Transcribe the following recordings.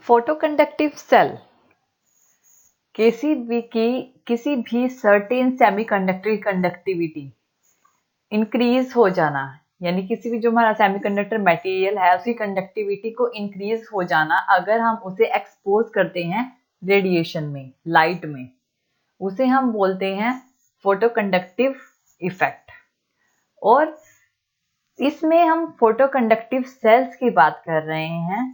फोटोकंडक्टिव cell किसी भी certain semiconductor conductivity increase हो जाना, यानी किसी भी जो हमारा सेमीकंडक्टर मटेरियल है उसकी कंडक्टिविटी को इंक्रीज हो जाना अगर हम उसे एक्सपोज करते हैं रेडिएशन में, लाइट में, उसे हम बोलते हैं फोटोकंडक्टिव इफेक्ट। और इसमें हम फोटोकंडक्टिव सेल्स की बात कर रहे हैं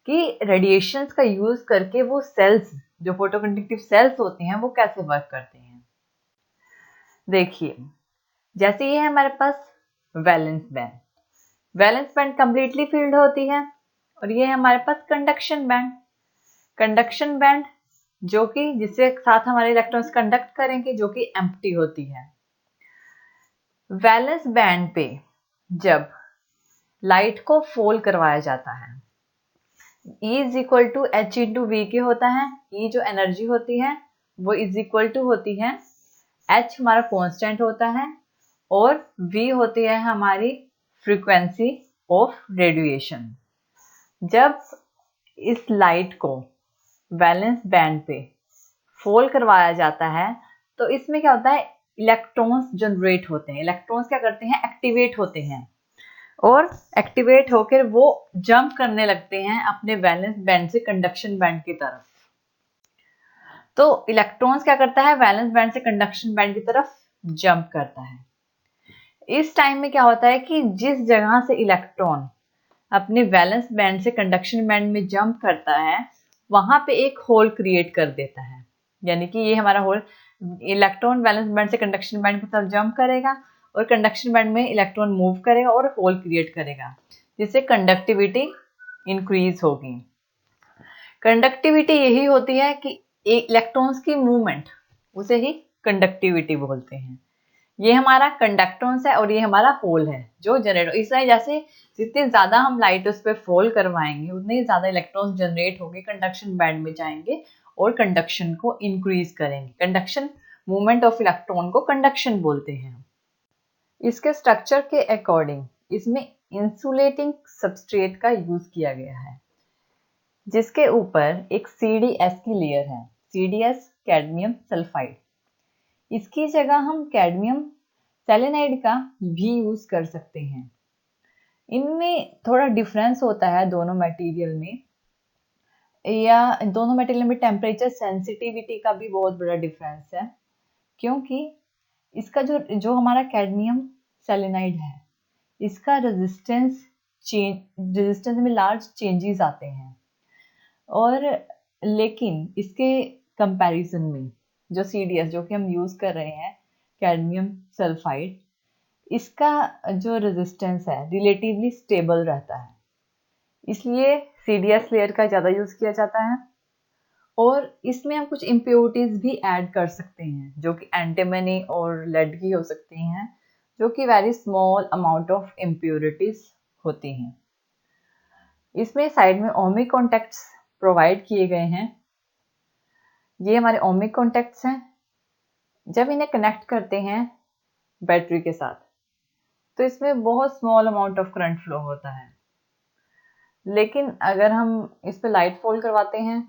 कि रेडिएशंस का यूज करके वो सेल्स, जो फोटोकंडक्टिव सेल्स होते हैं, वो कैसे वर्क करते हैं। देखिए, जैसे ये है हमारे पास valence band, valence band completely filled होती है, और ये है हमारे पास कंडक्शन बैंड, कंडक्शन बैंड जो कि जिससे साथ हमारे इलेक्ट्रॉन्स कंडक्ट करेंगे, जो कि एम्प्टी होती है। वैलेंस बैंड पे जब लाइट को फोल्ड करवाया जाता है, E is equal to h into v के होता है। E जो एनर्जी होती है वो इज इक्वल टू होती है, H हमारा कांस्टेंट होता है, और V होती है हमारी फ्रीक्वेंसी ऑफ रेडिएशन। जब इस लाइट को वैलेंस बैंड पे फोल्ड करवाया जाता है तो इसमें क्या होता है, इलेक्ट्रॉन्स जनरेट होते हैं। इलेक्ट्रॉन्स क्या करते हैं, एक्टिवेट होते हैं, और एक्टिवेट होकर वो जंप करने लगते हैं अपने वैलेंस बैंड से कंडक्शन बैंड की तरफ। तो इलेक्ट्रॉन्स क्या करता है, वैलेंस बैंड से कंडक्शन बैंड की तरफ जंप करता है। इस टाइम में क्या होता है कि जिस जगह से इलेक्ट्रॉन अपने वैलेंस बैंड से कंडक्शन बैंड में जंप करता है वहां पे एक होल क्रिएट कर देता है, यानी कि ये हमारा होल, इलेक्ट्रॉन वैलेंस बैंड से कंडक्शन बैंड की तरफ जंप करेगा और कंडक्शन बैंड में इलेक्ट्रॉन मूव करेगा और होल क्रिएट करेगा, जिससे कंडक्टिविटी इंक्रीज होगी। कंडक्टिविटी यही होती है कि इलेक्ट्रॉन्स की मूवमेंट, उसे ही कंडक्टिविटी बोलते हैं। ये हमारा कंडक्टॉन्स है और ये हमारा होल है जो जनरेट, इसलिए जैसे जितने ज्यादा हम लाइट उस पर फोल्ड करवाएंगे उतने ही ज्यादा इलेक्ट्रॉन्स जनरेट होंगे, कंडक्शन बैंड में जाएंगे और कंडक्शन को इंक्रीज करेंगे। कंडक्शन, मूवमेंट ऑफ इलेक्ट्रॉन को कंडक्शन बोलते हैं। इसके स्ट्रक्चर के अकॉर्डिंग इसमें इंसुलेटिंग सबस्ट्रेट का यूज किया गया है, जिसके ऊपर एक CdS की लेयर है, CdS कैडमियम सल्फाइड। इसकी जगह हम कैडमियम सेलेनाइड का भी यूज कर सकते हैं। इनमें थोड़ा डिफरेंस होता है दोनों मटेरियल में, या दोनों मटेरियल में टेम्परेचर सेंसिटिविटी का भी बहुत बड़ा डिफरेंस है, क्योंकि इसका जो हमारा कैडमियम सेलेनाइड है इसका रेजिस्टेंस में लार्ज चेंजेस आते हैं, और लेकिन इसके कंपैरिजन में जो CdS जो कि हम यूज कर रहे हैं कैडमियम सल्फाइड, इसका जो रेजिस्टेंस है रिलेटिवली स्टेबल रहता है, इसलिए CdS लेयर का ज़्यादा यूज किया जाता है। और इसमें हम कुछ इम्प्योरिटीज भी ऐड कर सकते हैं जो कि एंटीमनी और लेड की हो सकती हैं, जो कि very small amount of impurities होती हैं। इसमें साइड में ओमिक कॉन्टैक्ट्स प्रोवाइड किए गए हैं। ये हमारे ओमिक कॉन्टैक्ट्स हैं। जब इन्हें कनेक्ट करते हैं बैटरी के साथ तो इसमें बहुत small amount of current flow होता है, लेकिन अगर हम इस पे लाइट फॉल करवाते हैं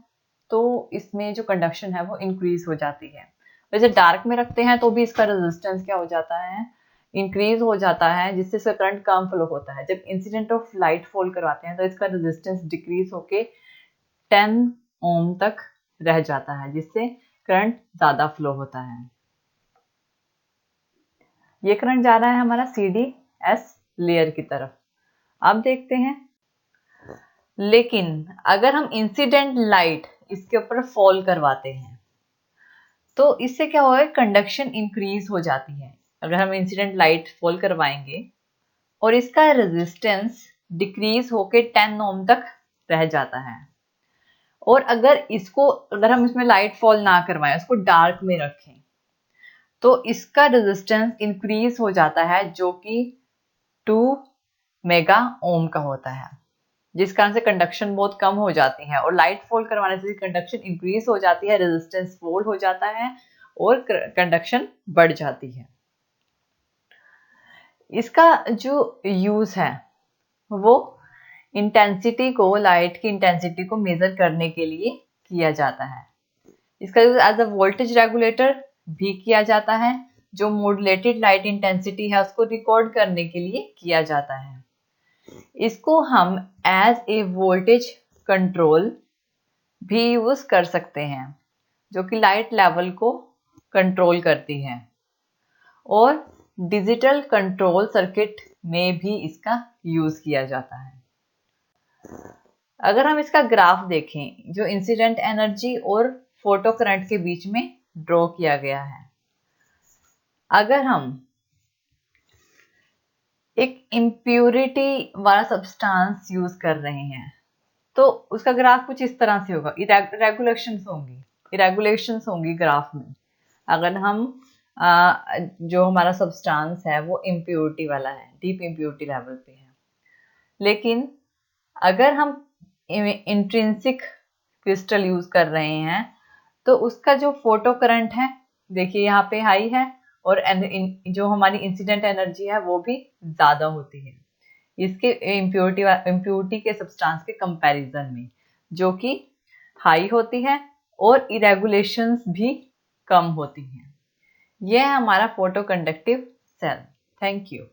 तो इसमें जो कंडक्शन है वो इंक्रीज हो जाती है। वैसे डार्क में रखते हैं तो भी इसका रेजिस्टेंस क्या हो जाता है, इंक्रीज हो जाता है, जिससे इसका करंट कम फ्लो होता है। जब इंसिडेंट ऑफ लाइट फॉल करवाते हैं तो इसका रेजिस्टेंस डिक्रीज होके 10 ओम तक रह जाता है, जिससे करंट ज्यादा फ्लो होता है। ये करंट जा रहा है हमारा CdS लेयर की तरफ। अब देखते हैं, लेकिन अगर हम इंसिडेंट लाइट इसके ऊपर फॉल करवाते हैं तो इससे क्या होगा, कंडक्शन इंक्रीज हो जाती है। अगर हम इंसिडेंट लाइट फॉल करवाएंगे और इसका रेजिस्टेंस डिक्रीज होके 10 ओम तक रह जाता है, और अगर हम इसमें लाइट फॉल ना करवाएं, उसको डार्क में रखें, तो इसका रेजिस्टेंस इंक्रीज हो जाता है जो कि 2 मेगा ओम का होता है, जिस कारण से कंडक्शन बहुत कम हो जाती है। और लाइट फॉल करवाने से कंडक्शन इंक्रीज हो जाती है, रेजिस्टेंस फोल्ड हो जाता है और कंडक्शन बढ़ जाती है। इसका जो यूज है वो इंटेंसिटी को, लाइट की इंटेंसिटी को मेजर करने के लिए किया जाता है। इसका use as a voltage regulator भी किया जाता है। जो मॉड्यूलेटेड लाइट इंटेंसिटी है उसको रिकॉर्ड करने के लिए किया जाता है। इसको हम एज ए वोल्टेज कंट्रोल भी यूज कर सकते हैं, जो कि लाइट लेवल को कंट्रोल करती है। और डिजिटल कंट्रोल सर्किट में भी इसका यूज किया जाता है। अगर हम इसका ग्राफ देखें, जो इंसिडेंट एनर्जी और फोटो करंट के बीच में ड्रॉ किया गया है, अगर हम एक इम्प्योरिटी वाला सब्सटेंस यूज कर रहे हैं तो उसका ग्राफ कुछ इस तरह से होगा। इरेगुलेशंस होंगी ग्राफ में, अगर हम जो हमारा सब्सटेंस है वो इम्प्योरिटी वाला है, डीप इम्प्योरिटी लेवल पे है। लेकिन अगर हम इंट्रिंसिक क्रिस्टल यूज कर रहे हैं तो उसका जो फोटो करंट है, देखिए यहाँ पे हाई है, और जो हमारी इंसिडेंट एनर्जी है वो भी ज्यादा होती है इसके इम्प्योरिटी के सब्सटेंस के कंपैरिजन में, जो कि हाई होती है और इरेगुलेशंस भी कम होती हैं। यह है हमारा photo conductive cell. Thank you.